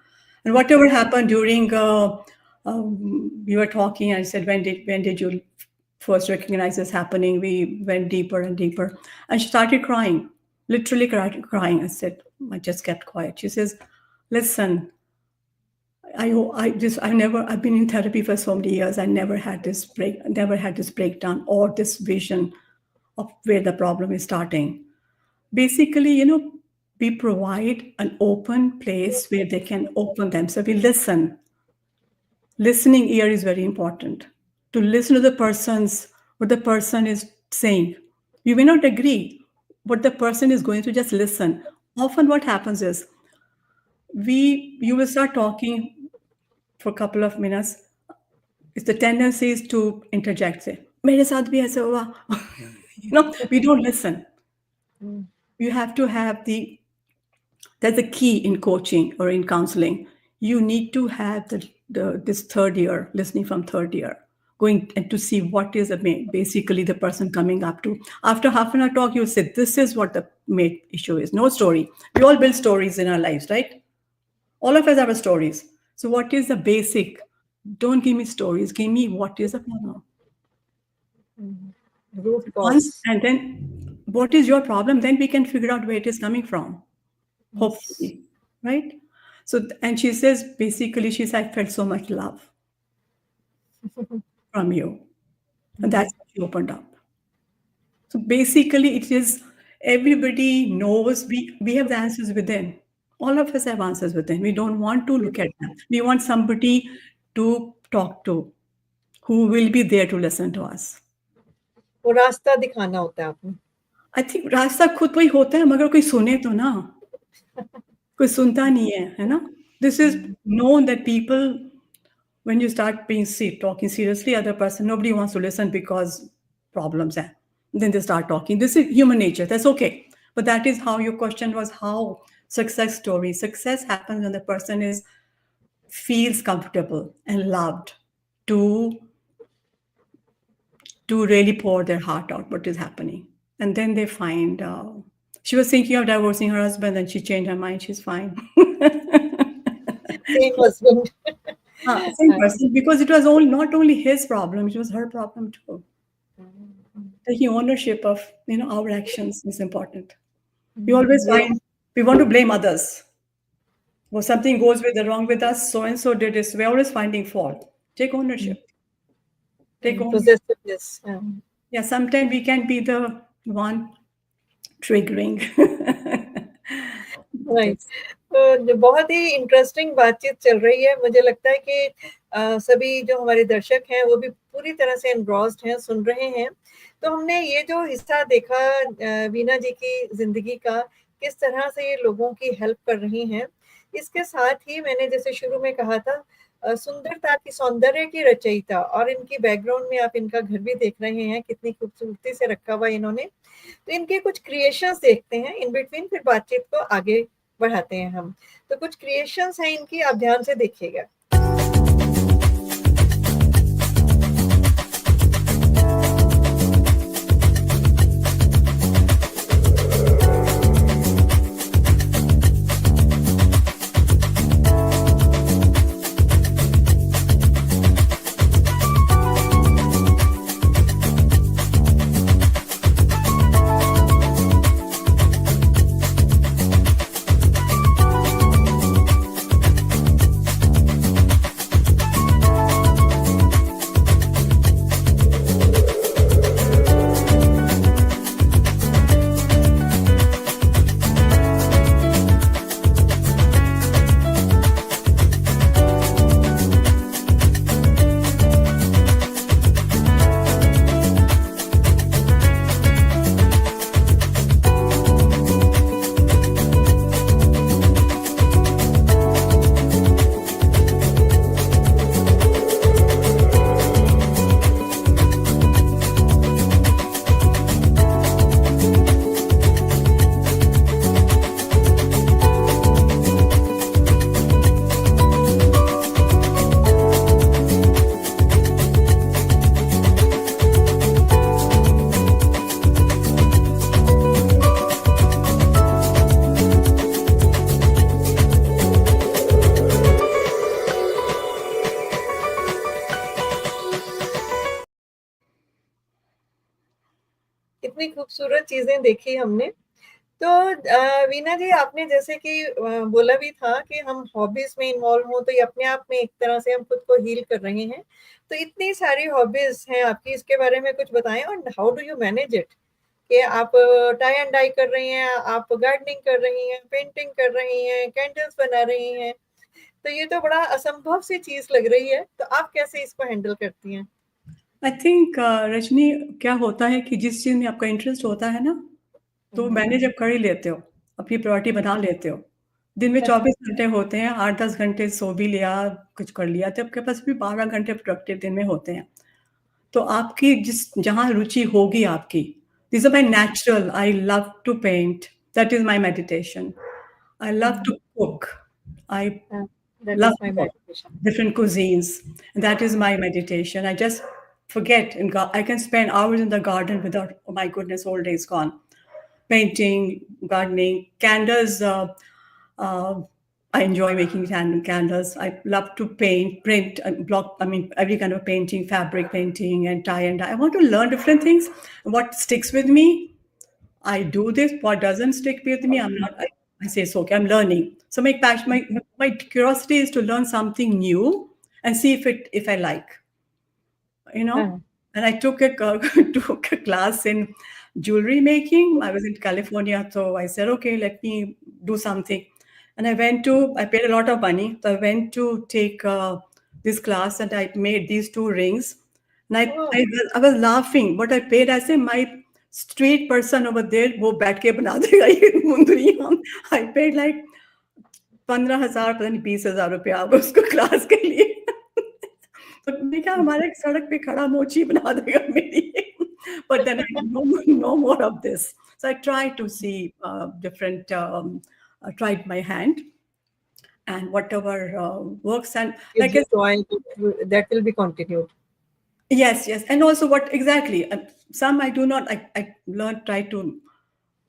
And whatever happened during, we were talking, I said, when did you first recognize this happening? We went deeper and deeper. And she started crying, literally crying. I said, I just kept quiet. She says, listen, I've been in therapy for so many years. I never had this breakdown or this vision of where the problem is starting. Basically, we provide an open place where they can open themselves. We listen. Listening ear is very important. To listen to what the person is saying. You may not agree, but the person is going to just listen. Often what happens is, you will start talking for a couple of minutes. It's the tendency is to interject, say, "Mere saath bhi aisa hua." We don't listen. You have to have that's the key in coaching or in counseling. You need to have this third ear, listening from third ear, going and to see what is basically the person coming up to. After half an hour talk, you'll say, this is what the main issue is. No story. We all build stories in our lives, right? All of us have stories. So what is the basic? Don't give me stories. Give me what is the problem. Root cause. And then what is your problem? Then we can figure out where it is coming from. Hopefully, right? So, and she says, basically, she said, I felt so much love from you. And that's what she opened up. So basically, it is, everybody knows we have the answers within. All of us have answers within. We don't want to look at them. We want somebody to talk to, who will be there to listen to us. वो रास्ता दिखाना होता है आपने. I think रास्ता खुद वही होता है, मगर कोई सुने तो ना. कोई सुनता नहीं है ना? This is known that people, when you start talking seriously, other person, nobody wants to listen because problems are. Then they start talking. This is human nature. That's okay. But that is how your question was, how success story. Success happens when the person feels comfortable and loved to really pour their heart out what is happening. And then they find, she was thinking of divorcing her husband and she changed her mind. She's fine. Same husband. Same person, because it was not only his problem, it was her problem too. Taking ownership of our actions is important. We always find we want to blame others. When something goes wrong with us, so and so did this. We're always finding fault. Take ownership. Take ownership. Possessiveness. Yeah, sometimes we can be the one triggering. Right. बहुत ही interesting बातचीत चल रही है. मुझे लगता है कि सभी जो हमारे दर्शक हैं वो भी पूरी तरह से एनग्रॉस्ड हैं, सुन रहे हैं. तो हमने ये जो हिस्सा देखा वीना जी की जिंदगी का, किस तरह से ये लोगों की हेल्प कर रही हैं. इसके साथ ही मैंने जैसे शुरू में कहा था, सुंदरता की सौंदर्य की रचयिता, और इनकी बैकग्राउंड में आप इनका घर भी देख रहे हैं, कितनी खूबसूरती से रखा हुआ इन्होंने. तो इनके कुछ क्रिएशंस देखते हैं इन बिटवीन, फिर बातचीत को आगे बढ़ाते हैं हम. तो कुछ क्रिएशंस हैं इनकी, आप ध्यान से देखिएगा. खूबसूरत चीज़ें देखी हमने। तो वीना जी, आपने जैसे कि बोला भी था कि हम हॉबीज़ में इन्वॉल्व हों तो ये अपने आप में एक तरह से हम खुद को हील कर रहे हैं। तो इतनी सारी हॉबीज़ हैं आपकी, इसके बारे में कुछ बताएँ और how do you manage it? कि आप टाई एंड डाई कर रही हैं, आप गार्डनिंग कर रही हैं, पेंटिंग कर रही हैं, कैंडल्स बना रही हैं। तो ये तो बड़ा असंभव सी चीज़ लग रही है, तो आप कैसे इसको हैंडल करती हैं? आई थिंक रजनी, क्या होता है कि जिस चीज़ में आपका इंटरेस्ट होता है ना, तो हुँ, मैंने जब कर ही लेते हो, अपनी प्रायोरिटी बना लेते हो। दिन में 24 घंटे होते हैं, 8-10 घंटे सो भी लिया, कुछ कर लिया, तो आपके पास भी 12 घंटे प्रोडक्टिव दिन में होते हैं। तो आपकी जिस जहाँ रुचि होगी आपकी, this is my natural, I love to paint, that is my meditation. I love to हुँ, cook. I that love is my meditation. different cuisines. And that is my meditation. I just forget and I can spend hours in the garden without, oh my goodness, whole day is gone. Painting, gardening, candles. Uh, I enjoy making candles. I love to paint, print, and block. I mean, every kind of painting, fabric painting, and tie and dye. I want to learn different things. What sticks with me, I do this. What doesn't stick with me, I'm not. I say it's okay. I'm learning. So my passion, my curiosity is to learn something new and see if I like, you know. हाँ, And I took a took a class in jewelry making. I was in California, so I said, okay, let me do something. And I paid a lot of money. So I went to take this class, and I made these two rings. And oh! I was laughing. What I paid, I say, my street person over there, वो बैठ के बना देगा ये मुंदरी हम. I paid like 15,000, पता नहीं 20,000 रुपया अब उसको क्लास के लिए. तो मैंने कहा हमारे सड़क पे खड़ा मोची बना देगा मेरी. But then I no more of this. So I try to see different. I tried my hand and whatever works, and Gives like I you joy, that will be continued. yes, yes, and also what exactly? Some I do not. I learn try to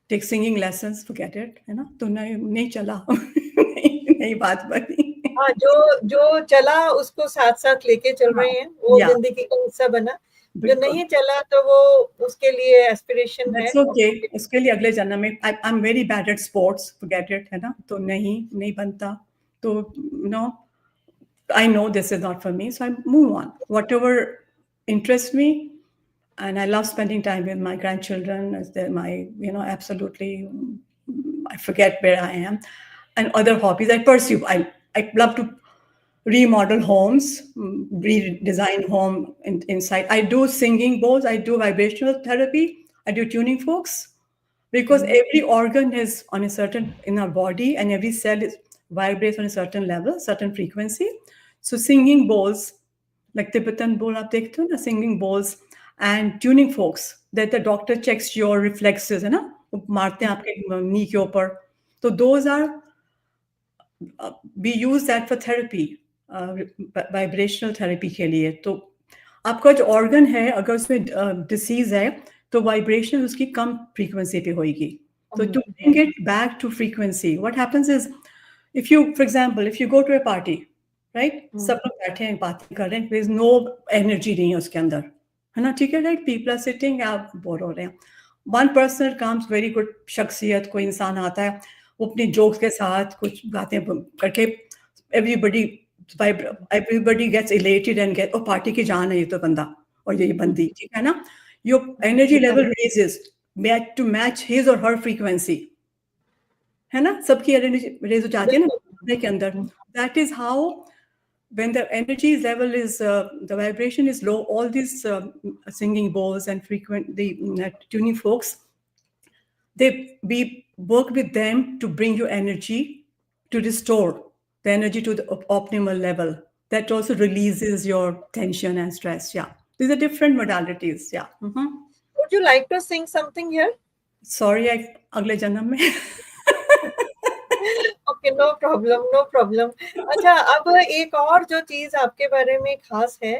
take singing lessons. Forget it, है ना? तो नहीं चला. नहीं बात हाँ, बनी. जो चला उसको साथ-साथ लेके चल हाँ, रहे हैं, वो या ज़िंदगी का हिस्सा बना। जो बिल्कुल. नहीं चला तो वो उसके लिए एस्पिरेशन है दैट्स और ओके. कंटिन्यू। उसके लिए अगले जन्म में I am very bad at sports. Forget it, है ना? तो नहीं बनता. तो no, I know this is not for me, so I move on. Whatever interests me, and I love spending time with my grandchildren. As they're my, absolutely. I forget where I am, and other hobbies I pursue. I love to remodel homes, redesign home inside. I do singing bowls. I do vibrational therapy. I do tuning forks because hmm, every organ is on a certain in our body and every cell is vibrates on a certain level, certain frequency. So singing bowls, like Tibetan bowl आप देखते हो ना, singing bowls and tuning forks that the doctor checks your reflexes, है ना, वो मारते हैं आपके knee के ऊपर. तो those are we use that for therapy, vibrational therapy के लिए. तो आपका जो organ है अगर उसमें disease है तो vibration उसकी कम frequency पे होगी. So to bring it back to frequency, what happens is, if you, for example, if you go to a party, right? हुँ, सब लोग बैठे हैं बातें कर रहे हैं, there is no energy नहीं है उसके अंदर, है ना? ठीक है, right? People are sitting, आप बोर हो रहे हैं. One person comes, very good शख्सियत, कोई इंसान आता है, वो अपने जोक्स के साथ कुछ बातें करके everybody everybody gets elated and get, oh party की जान है ये तो बंदा और ये हुँ, बंदी, ठीक है ना? Your energy level raises to match his or her frequency, है ना? सबकी एनर्जी रेज हो जाती है ना बिल्कुल। अपने के अंदर. हुँ, That is how, when the energy level is the vibration is low, all these singing bowls and frequent the tuning folks, we work with them to bring your energy, to restore the energy to the optimal level. That also releases your tension and stress. Yeah, these are different modalities. Yeah. Would you like to sing something here? Sorry, I अगले जन्म में. Okay, no problem, no problem. अच्छा, अब एक और जो चीज़ आपके बारे में ख़ास है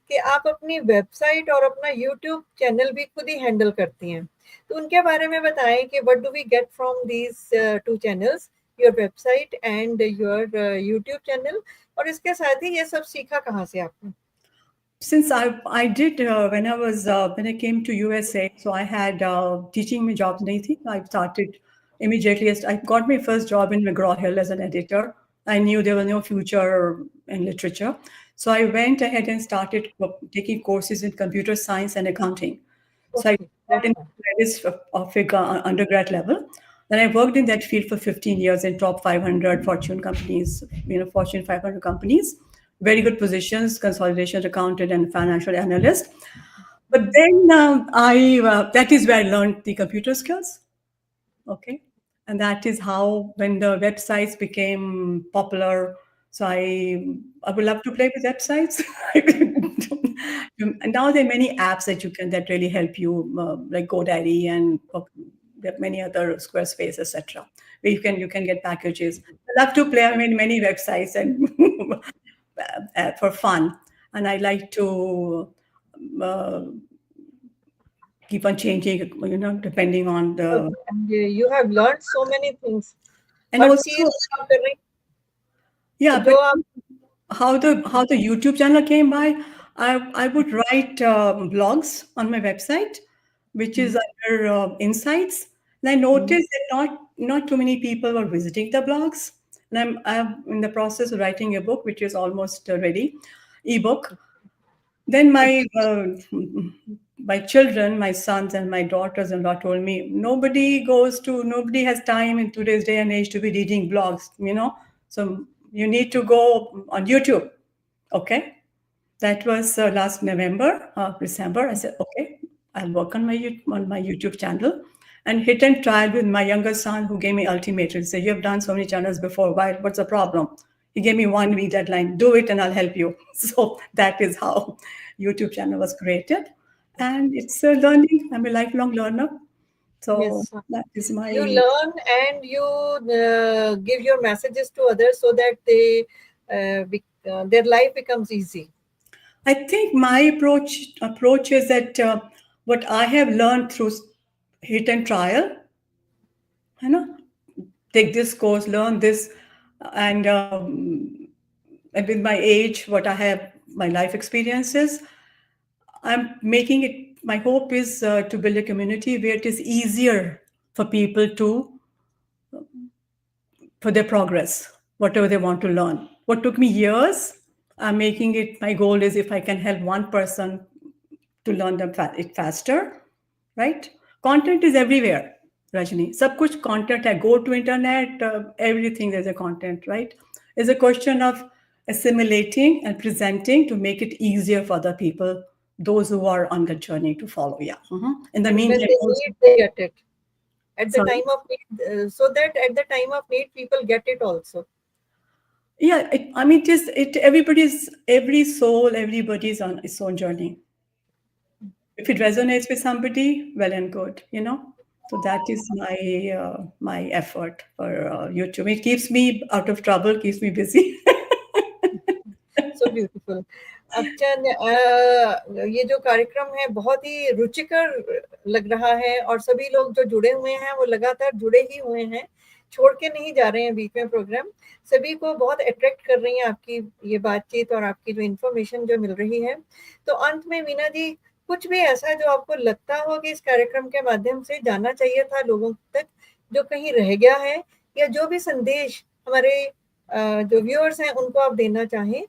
कि आप अपनी वेबसाइट और अपना यूट्यूब चैनल भी खुद ही हैंडल करती हैं। तो उनके बारे में बताएँ कि what do we get from these 2 channels, your website and your YouTube channel, और इसके साथ ही ये सब सीखा कहाँ से आपने? Since I did when I came to USA, so I had teaching में jobs नहीं थी. I started immediately. I got my first job in McGraw Hill as an editor. I knew there was no future in literature, so I went ahead and started taking courses in computer science and accounting. So I Okay, got that's in fine. credits of undergrad level. Then I worked in that field for 15 years in top 500 Fortune companies, Fortune 500 companies. Very good positions, consolidation accountant and financial analyst. But then I that is where I learned the computer skills. Okay. And that is how, when the websites became popular, so I would love to play with websites. And now there are many apps that really help you, like GoDaddy, and there are many other, Squarespace, etc., where you can get packages. I love to play. I mean, many websites and for fun, and I like to uh, keep on changing, depending on the. And you have learned so many things. And her also, चीज आप कर रही yeah, जो but आप how the YouTube channel came by, I would write blogs on my website, which is under insights. And I noticed that not too many people were visiting the blogs. And I'm in the process of writing a book, which is almost ready, ebook. Then my children, my sons and my daughters-in-law told me, nobody has time in today's day and age to be reading blogs. So you need to go on YouTube. Okay. That was last November, December. I said, okay, I'll work on my YouTube channel, and hit and trial with my younger son, who gave me ultimatum. He said, you have done so many channels before. What's the problem? He gave me 1 week deadline. Do it, and I'll help you. So that is how YouTube channel was created, and it's a learning. I'm a lifelong learner. So yes that is you my. learn and you give your messages to others so that their life becomes easy. I think my approach is that what I have learned through hit and trial, you know, take this course, learn this, and with my age, what I have, my life experiences, I'm making it. My hope is to build a community where it is easier for people to for their progress, whatever they want to learn. What took me years, I'm making it. My goal is, if I can help one person to learn it faster, right? Content is everywhere, Rajni. Sab kuch content hai. Go to internet, everything there's a content, right? It's a question of assimilating and presenting to make it easier for the people, those who are on the journey, to follow. Yeah. In the And when meantime, they also, need, they get it at the sorry. time of need, so that at the time of need people get it also. Yeah, I mean, every soul, everybody's on its own journey. If it resonates with somebody, well and good. So that is my effort for YouTube. It keeps me out of trouble, keeps me busy. So beautiful. अच्छा ये जो कार्यक्रम है बहुत ही रुचिकर लग रहा है और सभी लोग जो जुड़े हुए हैं वो लगातार जुड़े ही हुए हैं, छोड़ के नहीं जा रहे हैं बीच में प्रोग्राम। सभी को बहुत अट्रैक्ट कर रही है आपकी ये बातचीत और आपकी जो इन्फॉर्मेशन जो मिल रही है। तो अंत में वीना जी, कुछ भी ऐसा जो आपको लगता हो कि इस कार्यक्रम के माध्यम से जाना चाहिए था लोगों तक, जो कहीं रह गया है, या जो भी संदेश हमारे जो व्यूअर्स हैं उनको आप देना चाहें,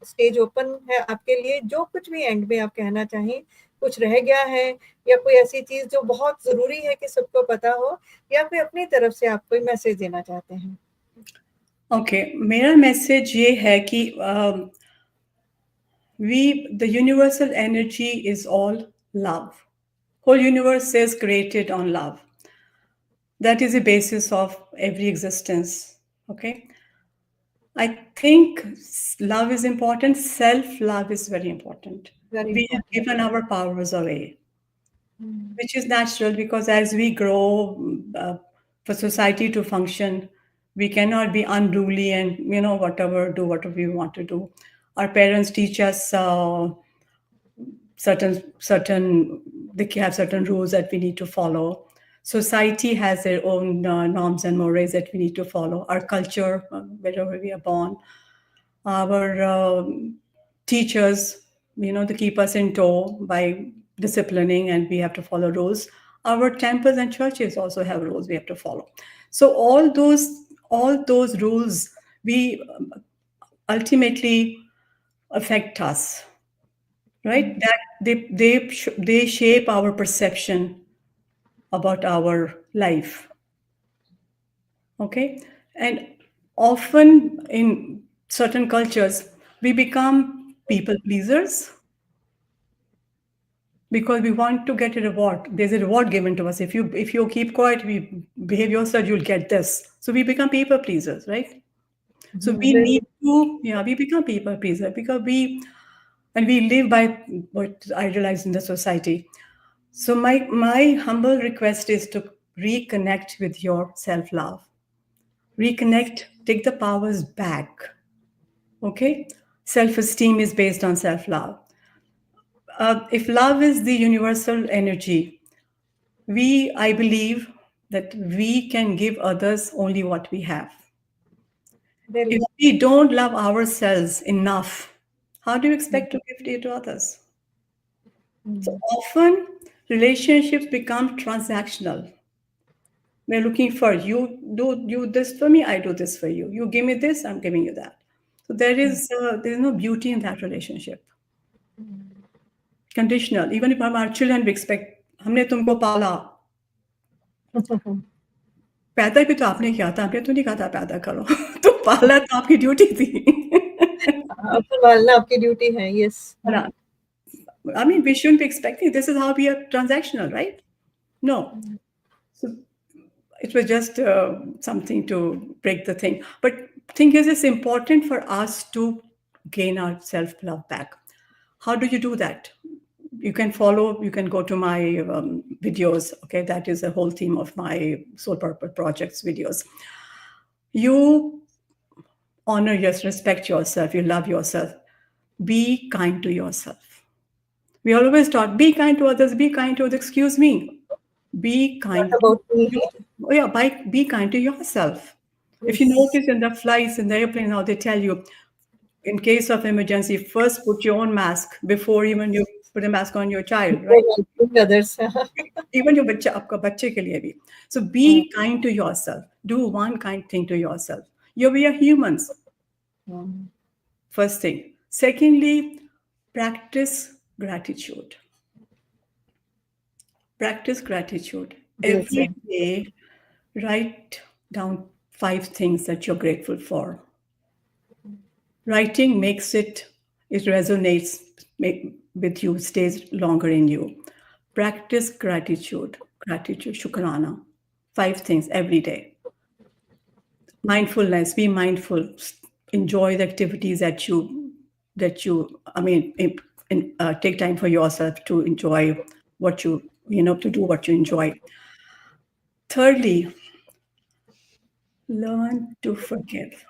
स्टेज ओपन है आपके लिए। जो कुछ भी एंड में आप कहना चाहें, कुछ रह गया है या कोई ऐसी चीज जो बहुत जरूरी है कि सबको पता हो, या कोई अपनी तरफ से आप कोई मैसेज देना चाहते हैं। ओके, मेरा मैसेज ये है कि the universal energy is all love. Whole universe is created on love. That is the basis of every existence. Okay. I think love is important. Self-love is very important. Very We have important. given our powers away, which is natural, because as we grow, for society to function, we cannot be unruly and do whatever we want to do. Our parents teach us certain they have certain rules that we need to follow. Society has their own norms and mores that we need to follow. Our culture, wherever we are born, our teachers, to keep us in tow by disciplining, and we have to follow rules. Our temples and churches also have rules we have to follow. So all those rules, we ultimately affect us, right? That they shape our perception about our life. Okay, and often in certain cultures we become people pleasers because we want to get a reward. There's a reward given to us. If you keep quiet, we behave yourself, you'll get this. So we become people pleasers, right? So we Very. need to, yeah, we become people pleaser because we live by what idealized in the society. So my humble request is to reconnect with your self love. Reconnect, take the powers back. Okay, self esteem is based on self love. If love is the universal energy, I believe that we can give others only what we have. If Very. we don't love ourselves enough, how do you expect to give it to others? So Mm. often relationships become transactional. We're looking for, you do this for me, I do this for you. You give me this, I'm giving you that. So there is no beauty in that relationship. Conditional. Even if our children, we expect, हमने तुमको पाला, पैदा भी तो आपने किया था, हमने तो नहीं कहा था पैदा करो। तो पाला तो आपकी ड्यूटी थी। हाँ, संभालना आपकी ड्यूटी है, यस। है ना? I mean, we shouldn't be expecting this is how we are transactional, right? No. So it was just something to break the thing. But thing is, it's important for us to gain our self-love back. How do you do that? You can go to my videos. Okay, that is the whole theme of my Soul Purpose Projects videos. You honor yourself, respect yourself, you love yourself. Be kind to yourself. We always taught, be kind to others, be kind to others. Excuse me. Be What kind to about me? be kind to yourself. If you Yes. notice in the flights, in the airplane, how they tell you, in case of emergency, first put your own mask before even you put a mask on your child, Before right? helping others. Even your बच्चा आपका बच्चे के लिए भी. So be kind to yourself. Do one kind thing to yourself. We are humans. First thing. Secondly, practice gratitude. Practice gratitude. दिल से। Every day, write down 5 things that you're grateful for. Writing makes it resonates with you, stays longer in you. Practice gratitude, shukrana. 5 things every day. Mindfulness, be mindful. Enjoy the activities take time for yourself to enjoy to do what you enjoy. Thirdly, learn to forgive.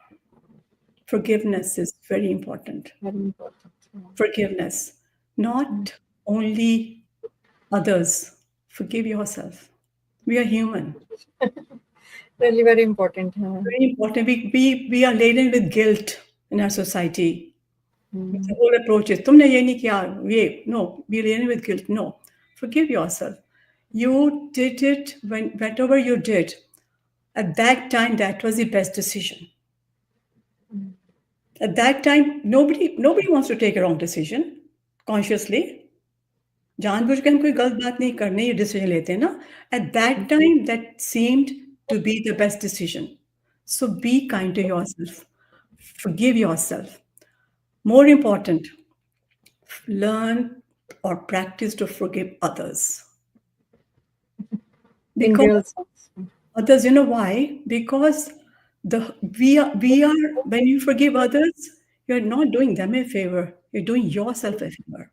Forgiveness is very important. Very important. Forgiveness, not only others, forgive yourself. We are human. Really very important. हाँ. Very important. We are laden with guilt in our society. The whole approach is, तुमने ये नहीं किया, no, we're laden with guilt. No, forgive yourself. You did it whatever you did. At that time, that was the best decision. At that time, nobody wants to take a wrong decision consciously. जानबूझ के हम कोई गलत बात नहीं करने ये decision लेते हैं ना. At that time, that seemed to be the best decision. So be kind to yourself. Forgive yourself. More important, learn or practice to forgive others. In Because real sense. others, you know why? Because we are when you forgive others, you're not doing them a favor. You're doing yourself a favor.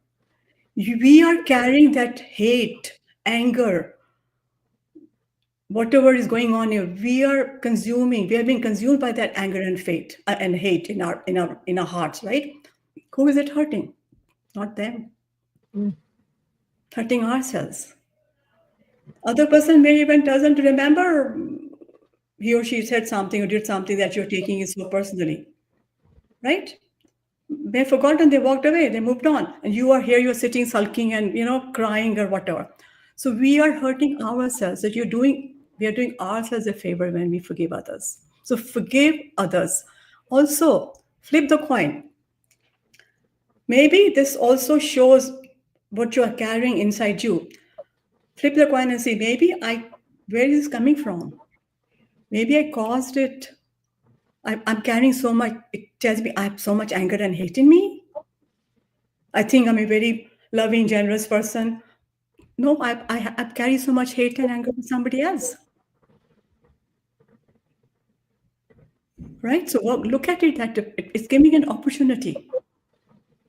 We are carrying that hate, anger, whatever is going on here. We are being consumed by that anger and hate in our hearts, right? Who is it hurting? Not them. Hurting ourselves. Other person may even doesn't remember he or she said something or did something that you're taking it so personally, right? They forgot and they walked away, they moved on. And you are here, you're sitting sulking and crying or whatever. So we are hurting ourselves. That we are doing ourselves a favor when we forgive others. So forgive others. Also, flip the coin. Maybe this also shows what you are carrying inside you. Flip the coin and see, where is this coming from? Maybe I caused it. I'm carrying so much. It tells me I have so much anger and hate in me. I think I'm a very loving, generous person. No, I carry so much hate and anger with somebody else. Right? So look at it that it's giving an opportunity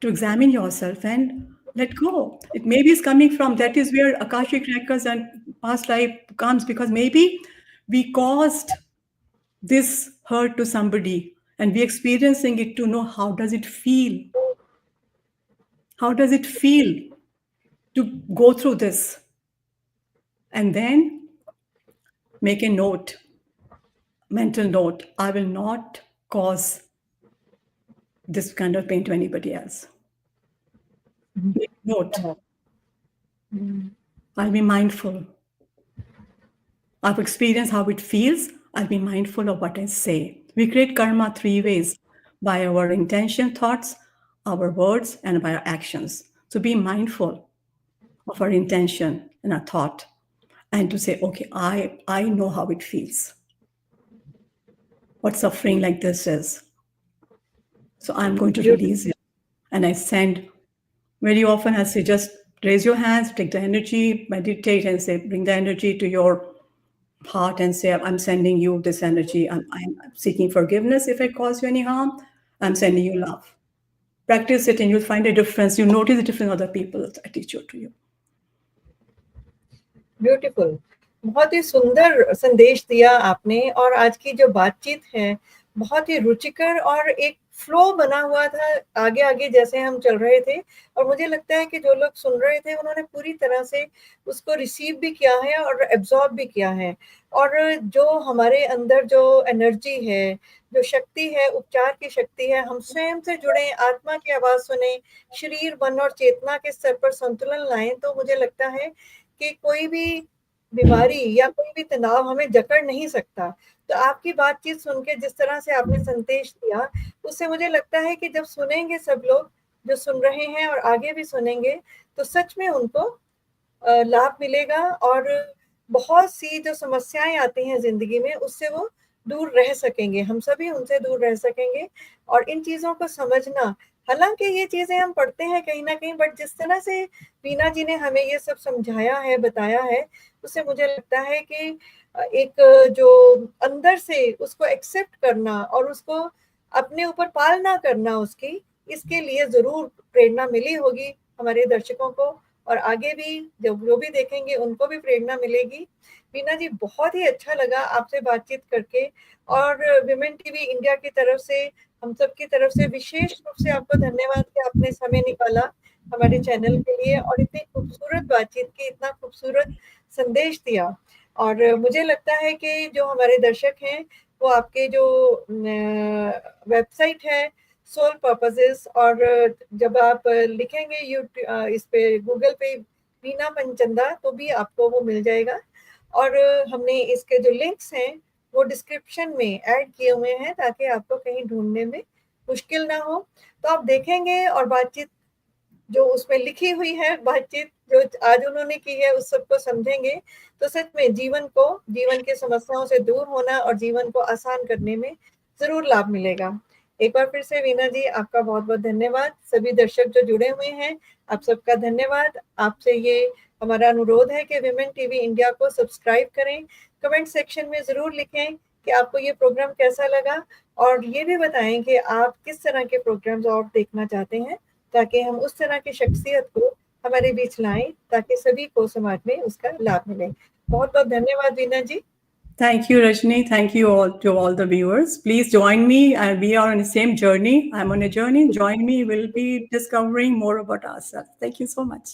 to examine yourself and let go. It maybe is coming from, that is where Akashic Records and past life comes, because maybe we caused this hurt to somebody and we experiencing it to know how does it feel. How does it feel to go through this? And then make a note, mental note, I will not cause this kind of pain to anybody else. Make a note. I'll be mindful. I've experienced how it feels. I'll be mindful of what I say. We create karma 3 ways: by our intention, thoughts, our words, and by our actions. So be mindful of our intention and our thought, and to say, okay, I know how it feels, what suffering like this is. So I'm going to release it. And I send, very often I say, just raise your hands, take the energy, meditate, and say, bring the energy to your heart and say, I'm sending you this energy. I'm seeking forgiveness if I caused you any harm. I'm sending you love. Practice it and you'll find a difference. You'll notice the difference other people teach you to you. Beautiful, बहुत ही सुंदर संदेश दिया आपने। और आज की जो बातचीत है बहुत ही रुचिकर और एक फ्लो बना हुआ था, आगे आगे जैसे हम चल रहे थे। और मुझे लगता है कि जो लोग सुन रहे थे उन्होंने पूरी तरह से उसको रिसीव भी किया है और एब्जॉर्ब भी किया है। और जो हमारे अंदर जो एनर्जी है, जो शक्ति है, उपचार की शक्ति है, हम स्वयं से जुड़े, आत्मा की आवाज सुने, शरीर, मन और चेतना के स्तर पर संतुलन लाएं, तो मुझे लगता है कि कोई भी बीमारी या कोई भी तनाव हमें जकड़ नहीं सकता। तो आपकी बातचीत सुन के जिस तरह से आपने संदेश दिया, उससे मुझे लगता है कि जब सुनेंगे सब लोग जो सुन रहे हैं और आगे भी सुनेंगे, तो सच में उनको लाभ मिलेगा और बहुत सी जो समस्याएं आती हैं जिंदगी में उससे वो दूर रह सकेंगे, हम सभी उनसे दूर रह सकेंगे। और इन चीजों को समझना, हालांकि ये चीजें हम पढ़ते हैं कहीं ना कहीं, बट जिस तरह से वीना जी ने हमें ये सब समझाया है, बताया है, उससे मुझे लगता है कि एक जो अंदर से उसको एक्सेप्ट करना और उसको अपने ऊपर पालना करना उसकी, इसके लिए जरूर प्रेरणा मिली होगी हमारे दर्शकों को, और आगे भी जो भी देखेंगे उनको भी प्रेरणा मिलेगी। वीना जी, बहुत ही अच्छा लगा आपसे बातचीत करके। और विमेन टीवी इंडिया की तरफ से, हम सब की तरफ से विशेष रूप से आपको धन्यवाद कि आपने समय निकाला हमारे चैनल के लिए और इतनी खूबसूरत बातचीत की, इतना खूबसूरत संदेश दिया। और मुझे लगता है कि जो हमारे दर्शक हैं वो आपके जो वेबसाइट है सोल पर्पसेस, और जब आप लिखेंगे यूट्यूब इस पे गूगल पे वीना मनचंदा तो भी आपको वो मिल जाएगा। और हमने इसके जो लिंक्स हैं वो डिस्क्रिप्शन में ऐड किए हुए हैं ताकि आपको कहीं ढूंढने में मुश्किल ना हो। तो आप देखेंगे और बातचीत जो उसमें लिखी हुई है, बातचीत जो आज उन्होंने की है, उस सबको समझेंगे तो सच में जीवन की समस्याओं से दूर होना और जीवन को आसान करने में जरूर लाभ मिलेगा। एक बार फिर से वीना जी, आपका बहुत बहुत धन्यवाद। सभी दर्शक जो जुड़े हुए हैं, आप सबका धन्यवाद। आपसे ये हमारा अनुरोध है कि विमेन टीवी इंडिया को सब्सक्राइब करें, कमेंट सेक्शन में जरूर लिखें कि आपको ये प्रोग्राम कैसा लगा, और ये भी बताएं कि आप किस तरह के प्रोग्राम्स और देखना चाहते हैं, ताकि हम उस तरह की शख्सियत को हमारे बीच लाएं ताकि सभी को समाज में उसका लाभ मिले। बहुत बहुत धन्यवाद वीना जी। Thank you, Rajni. Thank you all to all the viewers. Please join me. We are on the same journey. I'm on a journey. Join me. We'll be discovering more about ourselves. Thank you so much.